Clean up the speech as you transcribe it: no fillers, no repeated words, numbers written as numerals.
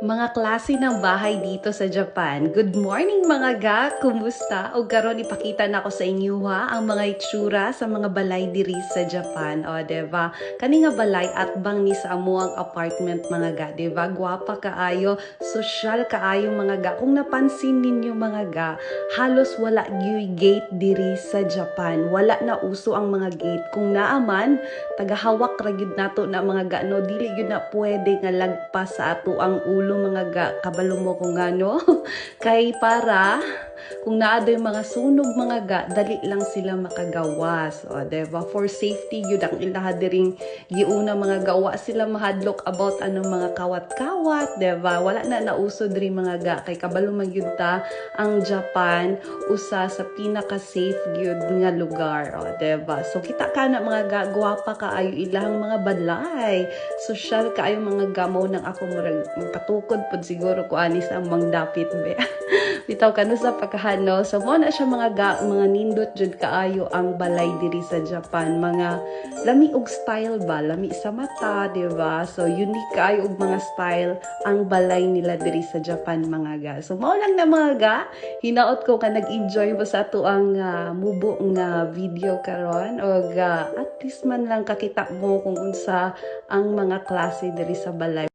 Mga klase ng bahay dito sa Japan. Good morning mga ga! Kumusta? O karon ipakita na ako sa inyo ha, ang mga itsura sa mga balay diri sa Japan. O, diba? Kani nga balay at bang ni sa amuang apartment mga ga, diba? Gwapa kaayo, sosyal kaayo mga ga. Kung napansin ninyo mga ga, halos wala gyud gate diri sa Japan. Wala na uso ang mga gate. Kung naaman, tagahawak ra gyud nato na mga ga, no? Dili gyud na pwede nga lagpas sa ato ang ulo mga ga, kabalo mo kung ano. Kay para kung naadoy mga sunog mga ga, dali lang sila makagawas. O, diba? For safety yun ang ilaha diring giuna mga gawa sila mahadlok about anong mga kawat-kawat, diba? Wala na nauso diri mga ga, kay kabalo man yun ta ang Japan usa sa pinaka-safe gyud nga lugar. O, diba? So kita ka na mga ga, gwapa kaayo ilahang mga balay. Social kaayo mga gamaw ng ako murag patukod pod siguro ko ani sa amang dapit be. Bitaw kanu sa pagkahano. So mo na siya mga ga, mga nindot jud kaayo ang balay diri sa Japan. Mga lami og style ba, lami sa mata, di ba? So unique kaayo og mga style ang balay nila diri sa Japan mga ga. So mao lang na mga ga, hinaot ko ka nag-enjoy mo sa ato ang mubo nga video karon og at least man lang kakita mo kung unsa ang mga klase diri sa balay.